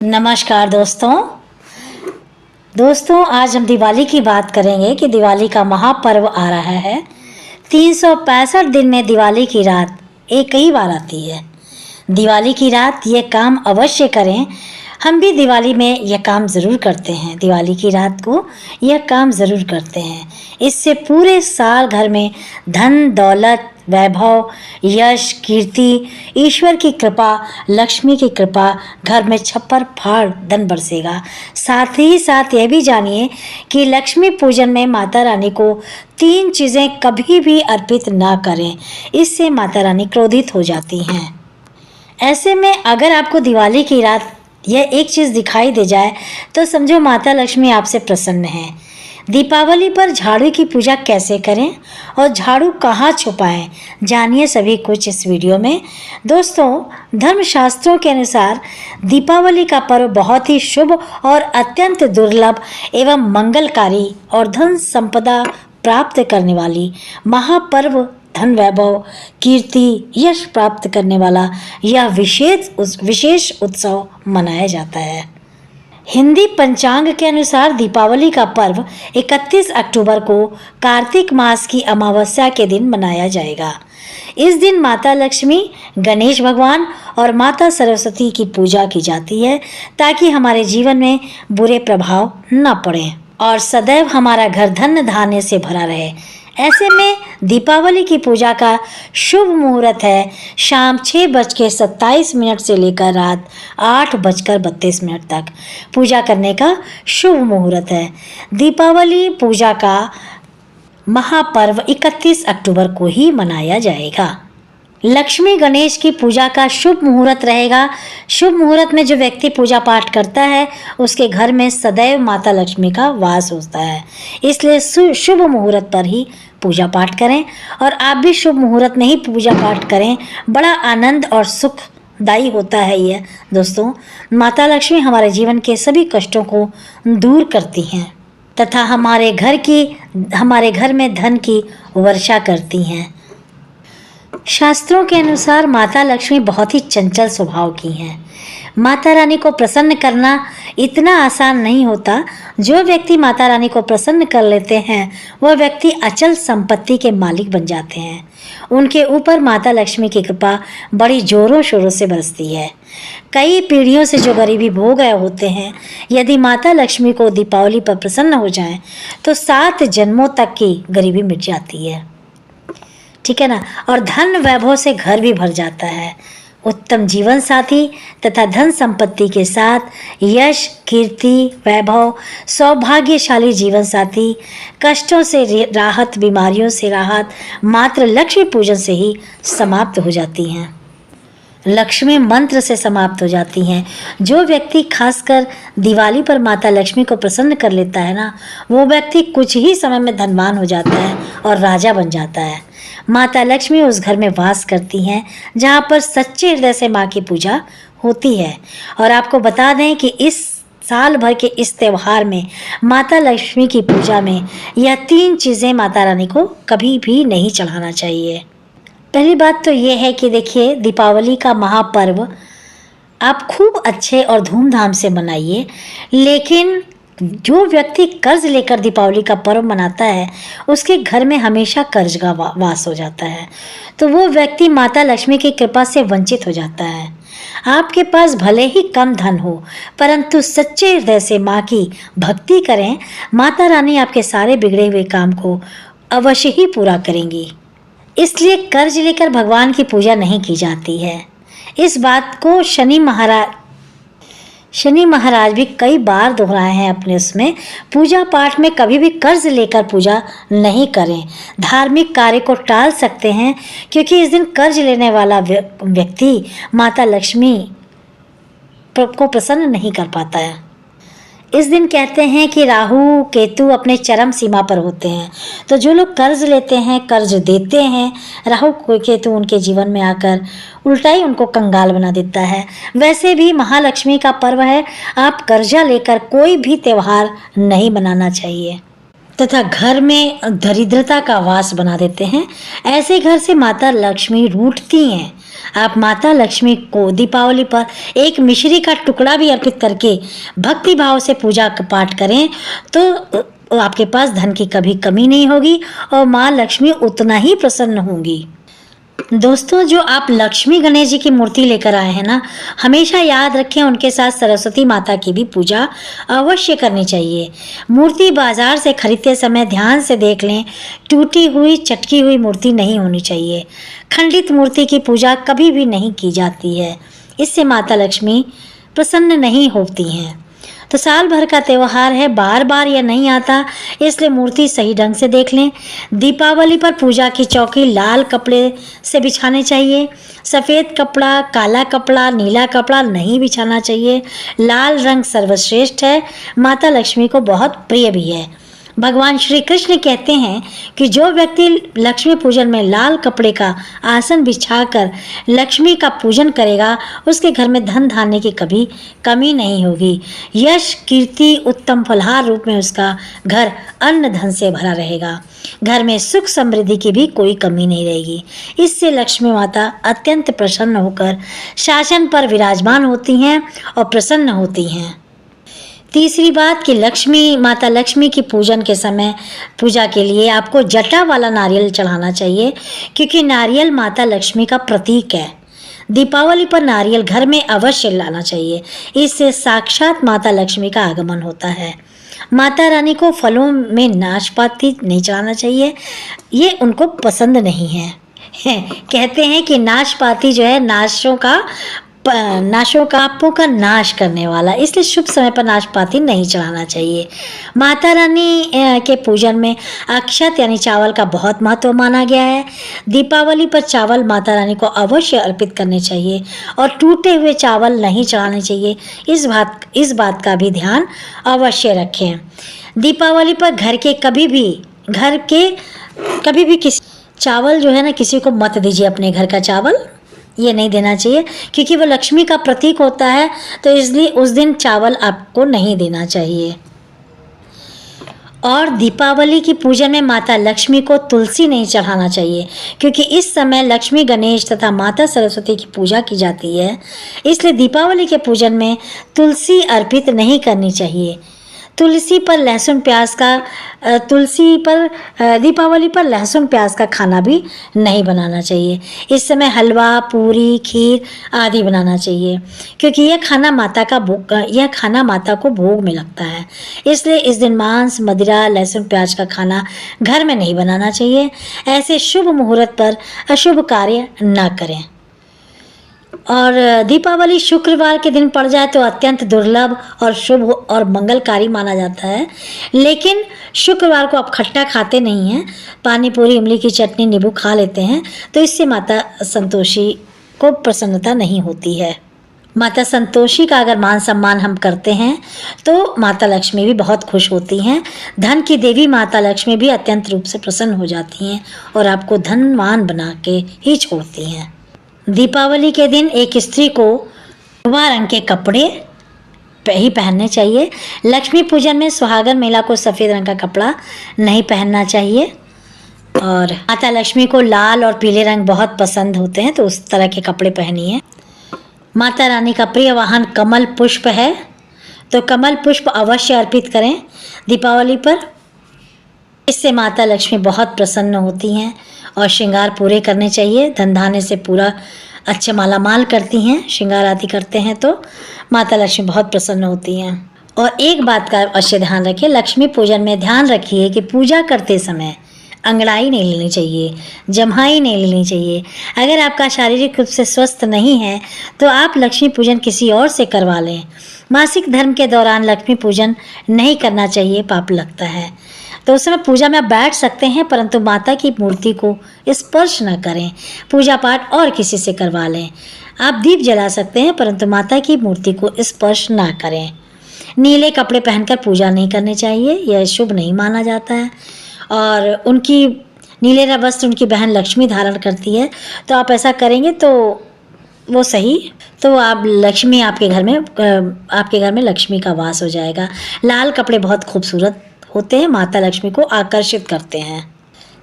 नमस्कार दोस्तों आज हम दिवाली की बात करेंगे कि दिवाली का महापर्व आ रहा है। 365 दिन में दिवाली की रात एक ही बार आती है। दिवाली की रात ये काम अवश्य करें। हम भी दिवाली में यह काम ज़रूर करते हैं। दिवाली की रात को यह काम ज़रूर करते हैं। इससे पूरे साल घर में धन दौलत वैभव यश कीर्ति ईश्वर की कृपा लक्ष्मी की कृपा घर में छप्पर फाड़ धन बरसेगा। साथ ही साथ यह भी जानिए कि लक्ष्मी पूजन में माता रानी को 3 चीज़ें कभी भी अर्पित ना करें, इससे माता रानी क्रोधित हो जाती हैं। ऐसे में अगर आपको दिवाली की रात यह एक चीज़ दिखाई दे जाए तो समझो माता लक्ष्मी आपसे प्रसन्न है। दीपावली पर झाड़ू की पूजा कैसे करें और झाड़ू कहाँ छुपाएं, जानिए सभी कुछ इस वीडियो में। दोस्तों धर्मशास्त्रों के अनुसार दीपावली का पर्व बहुत ही शुभ और अत्यंत दुर्लभ एवं मंगलकारी और धन संपदा प्राप्त करने वाली महापर्व, धन वैभव कीर्ति यश प्राप्त करने वाला यह विशेष उत्सव मनाया जाता है। हिंदी पंचांग के अनुसार दीपावली का पर्व 31 अक्टूबर को कार्तिक मास की अमावस्या के दिन मनाया जाएगा। इस दिन माता लक्ष्मी, गणेश भगवान और माता सरस्वती की पूजा की जाती है ताकि हमारे जीवन में बुरे प्रभाव न पड़े और सदैव हमारा घर धन धान्य से भरा रहे। ऐसे में दीपावली की पूजा का शुभ मुहूर्त है शाम 6:27 से लेकर रात 8:32 तक पूजा करने का शुभ मुहूर्त है। दीपावली पूजा का महापर्व 31 अक्टूबर को ही मनाया जाएगा। लक्ष्मी गणेश की पूजा का शुभ मुहूर्त रहेगा। शुभ मुहूर्त में जो व्यक्ति पूजा पाठ करता है उसके घर में सदैव माता लक्ष्मी का वास होता है, इसलिए शुभ मुहूर्त पर ही पूजा पाठ करें। और आप भी शुभ मुहूर्त में ही पूजा पाठ करें, बड़ा आनंद और सुखदायी होता है यह। दोस्तों माता लक्ष्मी हमारे जीवन के सभी कष्टों को दूर करती हैं तथा हमारे घर में धन की वर्षा करती हैं। शास्त्रों के अनुसार माता लक्ष्मी बहुत ही चंचल स्वभाव की हैं। माता रानी को प्रसन्न करना इतना आसान नहीं होता। जो व्यक्ति माता रानी को प्रसन्न कर लेते हैं वह व्यक्ति अचल संपत्ति के मालिक बन जाते हैं। उनके ऊपर माता लक्ष्मी की कृपा बड़ी जोरों शोरों से बरसती है। कई पीढ़ियों से जो गरीबी भोग गए होते हैं, यदि माता लक्ष्मी को दीपावली पर प्रसन्न हो जाएं तो 7 जन्मों तक की गरीबी मिट जाती है, ठीक है ना। और धन वैभव से घर भी भर जाता है। उत्तम जीवन साथी तथा धन संपत्ति के साथ यश कीर्ति वैभव सौभाग्यशाली जीवन साथी, कष्टों से राहत बीमारियों से राहत मात्र लक्ष्मी पूजन से ही समाप्त हो जाती हैं, लक्ष्मी मंत्र से समाप्त हो जाती हैं। जो व्यक्ति खासकर दिवाली पर माता लक्ष्मी को प्रसन्न कर लेता है ना, वो व्यक्ति कुछ ही समय में धनवान हो जाता है और राजा बन जाता है। माता लक्ष्मी उस घर में वास करती हैं जहाँ पर सच्चे हृदय से माँ की पूजा होती है। और आपको बता दें कि इस साल भर के इस त्यौहार में माता लक्ष्मी की पूजा में यह 3 चीज़ें माता रानी को कभी भी नहीं चढ़ाना चाहिए। पहली बात तो ये है कि देखिए दीपावली का महापर्व आप खूब अच्छे और धूमधाम से मनाइए, लेकिन जो व्यक्ति कर्ज लेकर दीपावली का पर्व मनाता है उसके घर में हमेशा कर्ज का वास हो जाता है, तो वो व्यक्ति माता लक्ष्मी की कृपा से वंचित हो जाता है। आपके पास भले ही कम धन हो परंतु सच्चे हृदय से माँ की भक्ति करें, माता रानी आपके सारे बिगड़े हुए काम को अवश्य ही पूरा करेंगी। इसलिए कर्ज लेकर भगवान की पूजा नहीं की जाती है। इस बात को शनि महाराज भी कई बार दोहराए हैं अपने उसमें। पूजा पाठ में कभी भी कर्ज लेकर पूजा नहीं करें। धार्मिक कार्य को टाल सकते हैं क्योंकि इस दिन कर्ज लेने वाला व्यक्ति माता लक्ष्मी को प्रसन्न नहीं कर पाता है। इस दिन कहते हैं कि राहु केतु अपने चरम सीमा पर होते हैं, तो जो लोग कर्ज लेते हैं कर्ज देते हैं, राहु केतु उनके जीवन में आकर उल्टा ही उनको कंगाल बना देता है। वैसे भी महालक्ष्मी का पर्व है, आप कर्जा लेकर कोई भी त्यौहार नहीं मनाना चाहिए तथा घर में दरिद्रता का वास बना देते हैं। ऐसे घर से माता लक्ष्मी रूठती हैं। आप माता लक्ष्मी को दीपावली पर एक मिश्री का टुकड़ा भी अर्पित करके भक्ति भाव से पूजा पाठ करें तो आपके पास धन की कभी कमी नहीं होगी और माँ लक्ष्मी उतना ही प्रसन्न होंगी। दोस्तों, जो आप लक्ष्मी गणेश जी की मूर्ति लेकर आए हैं ना, हमेशा याद रखें उनके साथ सरस्वती माता की भी पूजा अवश्य करनी चाहिए। मूर्ति बाजार से खरीदते समय ध्यान से देख लें, टूटी हुई चटकी हुई मूर्ति नहीं होनी चाहिए। खंडित मूर्ति की पूजा कभी भी नहीं की जाती है, इससे माता लक्ष्मी प्रसन्न नहीं होती हैं। तो साल भर का त्यौहार है, बार बार यह नहीं आता, इसलिए मूर्ति सही ढंग से देख लें। दीपावली पर पूजा की चौकी लाल कपड़े से बिछाने चाहिए। सफ़ेद कपड़ा, काला कपड़ा, नीला कपड़ा नहीं बिछाना चाहिए। लाल रंग सर्वश्रेष्ठ है, माता लक्ष्मी को बहुत प्रिय भी है। भगवान श्री कृष्ण कहते हैं कि जो व्यक्ति लक्ष्मी पूजन में लाल कपड़े का आसन बिछाकर लक्ष्मी का पूजन करेगा, उसके घर में धन धान्य की कभी कमी नहीं होगी। यश, कीर्ति, उत्तम फलहार रूप में उसका घर अन्न धन से भरा रहेगा। घर में सुख समृद्धि की भी कोई कमी नहीं रहेगी। इससे लक्ष्मी माता अत्यंत प्रसन्न होकर शासन पर विराजमान होती हैं और प्रसन्न होती हैं। तीसरी बात कि माता लक्ष्मी की पूजन के समय पूजा के लिए आपको जटा वाला नारियल चढ़ाना चाहिए, क्योंकि नारियल माता लक्ष्मी का प्रतीक है। दीपावली पर नारियल घर में अवश्य लाना चाहिए, इससे साक्षात माता लक्ष्मी का आगमन होता है। माता रानी को फलों में नाशपाती नहीं चढ़ाना चाहिए, ये उनको पसंद नहीं है। कहते हैं कि नाशपाती जो है नाशों का नाश करने वाला, इसलिए शुभ समय पर नाशपाती नहीं चढ़ाना चाहिए। माता रानी के पूजन में अक्षत यानी चावल का बहुत महत्व माना गया है। दीपावली पर चावल माता रानी को अवश्य अर्पित करने चाहिए और टूटे हुए चावल नहीं चढ़ाने चाहिए। इस बात का भी ध्यान अवश्य रखें। दीपावली पर घर के कभी भी किसी चावल जो है ना, किसी को मत दीजिए। अपने घर का चावल ये नहीं देना चाहिए, क्योंकि वो लक्ष्मी का प्रतीक होता है, तो इसलिए उस दिन चावल आपको नहीं देना चाहिए। और दीपावली की पूजन में माता लक्ष्मी को तुलसी नहीं चढ़ाना चाहिए, क्योंकि इस समय लक्ष्मी, गणेश तथा माता सरस्वती की पूजा की जाती है। इसलिए दीपावली के पूजन में तुलसी अर्पित नहीं करनी चाहिए। दीपावली पर लहसुन प्याज का खाना भी नहीं बनाना चाहिए। इस समय हलवा, पूरी, खीर आदि बनाना चाहिए, क्योंकि यह खाना माता को भोग में लगता है। इसलिए इस दिन मांस, मदिरा, लहसुन प्याज का खाना घर में नहीं बनाना चाहिए। ऐसे शुभ मुहूर्त पर अशुभ कार्य न करें। और दीपावली शुक्रवार के दिन पड़ जाए तो अत्यंत दुर्लभ और शुभ और मंगलकारी माना जाता है। लेकिन शुक्रवार को आप खट्टा खाते नहीं हैं, पानी पूरी, इमली की चटनी, नींबू खा लेते हैं, तो इससे माता संतोषी को प्रसन्नता नहीं होती है। माता संतोषी का अगर मान सम्मान हम करते हैं तो माता लक्ष्मी भी बहुत खुश होती हैं। धन की देवी माता लक्ष्मी भी अत्यंत रूप से प्रसन्न हो जाती हैं और आपको धनवान बना के ही छोड़ती हैं। दीपावली के दिन एक स्त्री को भगवा रंग के कपड़े ही पहनने चाहिए। लक्ष्मी पूजन में सुहागन महिला को सफ़ेद रंग का कपड़ा नहीं पहनना चाहिए। और माता लक्ष्मी को लाल और पीले रंग बहुत पसंद होते हैं, तो उस तरह के कपड़े पहनिए। माता रानी का प्रिय वाहन कमल पुष्प है, तो कमल पुष्प अवश्य अर्पित करें दीपावली पर। इससे माता लक्ष्मी बहुत प्रसन्न होती हैं और श्रृंगार पूरे करने चाहिए। धन धान्य से पूरा अच्छे मालामाल करती हैं, श्रृंगार आदि करते हैं तो माता लक्ष्मी बहुत प्रसन्न होती हैं। और एक बात का अवश्य ध्यान रखिए, लक्ष्मी पूजन में ध्यान रखिए कि पूजा करते समय अंगड़ाई नहीं लेनी चाहिए, जम्हाई नहीं लेनी चाहिए। अगर आपका शारीरिक रूप से स्वस्थ नहीं है तो आप लक्ष्मी पूजन किसी और से करवा लें। मासिक धर्म के दौरान लक्ष्मी पूजन नहीं करना चाहिए, पाप लगता है। तो उस समय पूजा में आप बैठ सकते हैं, परंतु माता की मूर्ति को स्पर्श न करें। पूजा पाठ और किसी से करवा लें। आप दीप जला सकते हैं, परंतु माता की मूर्ति को स्पर्श ना करें। नीले कपड़े पहनकर पूजा नहीं करनी चाहिए, यह शुभ नहीं माना जाता है। और नीले वस्त्र उनकी बहन लक्ष्मी धारण करती है, तो आप ऐसा करेंगे तो वो सही, तो आप लक्ष्मी आपके घर में लक्ष्मी का वास हो जाएगा। लाल कपड़े बहुत खूबसूरत होते हैं, माता लक्ष्मी को आकर्षित करते हैं।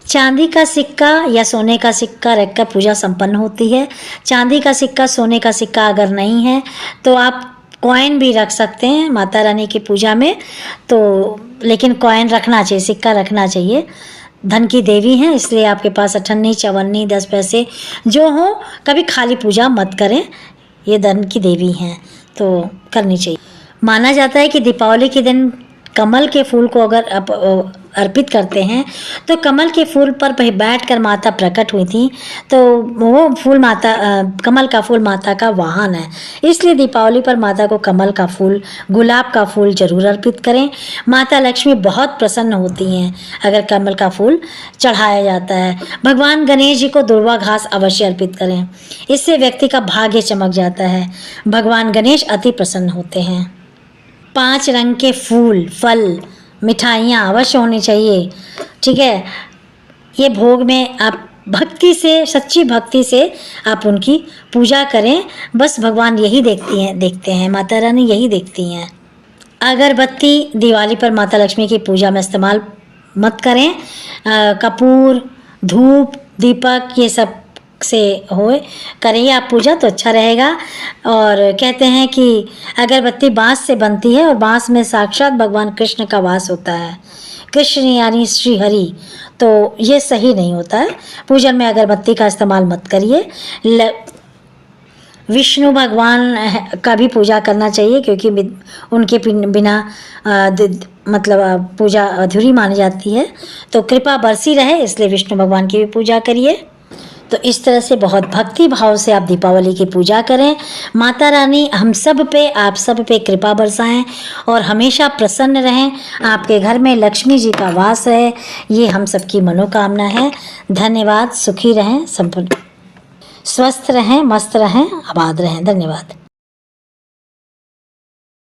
चांदी का सिक्का या सोने का सिक्का रखकर पूजा संपन्न होती है। चांदी का सिक्का, सोने का सिक्का अगर नहीं है तो आप कॉइन भी रख सकते हैं माता रानी की पूजा में, तो लेकिन कॉइन रखना चाहिए, सिक्का रखना चाहिए। धन की देवी हैं, इसलिए आपके पास अठन्नी, चवन्नी, 10 पैसे जो हो, कभी खाली पूजा मत करें। ये धन की देवी हैं तो करनी चाहिए। माना जाता है कि दीपावली के दिन कमल के फूल को अगर आप अर्पित करते हैं तो कमल के फूल पर बैठकर माता प्रकट हुई थी, तो वो फूल माता कमल का फूल माता का वाहन है। इसलिए दीपावली पर माता को कमल का फूल, गुलाब का फूल जरूर अर्पित करें। माता लक्ष्मी बहुत प्रसन्न होती हैं अगर कमल का फूल चढ़ाया जाता है। भगवान गणेश जी को दुर्वा घास अवश्य अर्पित करें, इससे व्यक्ति का भाग्य चमक जाता है। भगवान गणेश अति प्रसन्न होते हैं। 5 रंग के फूल, फल, मिठाइयाँ अवश्य होनी चाहिए, ठीक है। ये भोग में आप भक्ति से, सच्ची भक्ति से आप उनकी पूजा करें। बस भगवान यही देखते हैं, माता रानी यही देखती हैं। अगरबत्ती दिवाली पर माता लक्ष्मी की पूजा में इस्तेमाल मत करें। कपूर, धूप, दीपक ये सब से होए करें आप पूजा तो अच्छा रहेगा। और कहते हैं कि अगरबत्ती बांस से बनती है और बांस में साक्षात भगवान कृष्ण का वास होता है, कृष्ण यानी श्री हरि, तो ये सही नहीं होता है। पूजन में अगरबत्ती का इस्तेमाल मत करिए। विष्णु भगवान का भी पूजा करना चाहिए, क्योंकि उनके बिना मतलब पूजा अधूरी मानी जाती है। तो कृपा बरसी रहे, इसलिए विष्णु भगवान की भी पूजा करिए। तो इस तरह से बहुत भक्ति भाव से आप दीपावली की पूजा करें। माता रानी हम सब पे, आप सब पे कृपा बरसाएं और हमेशा प्रसन्न रहें। आपके घर में लक्ष्मी जी का वास रहे, ये हम सबकी मनोकामना है। धन्यवाद। सुखी रहें, संपूर्ण स्वस्थ रहें, मस्त रहें, आबाद रहें। धन्यवाद।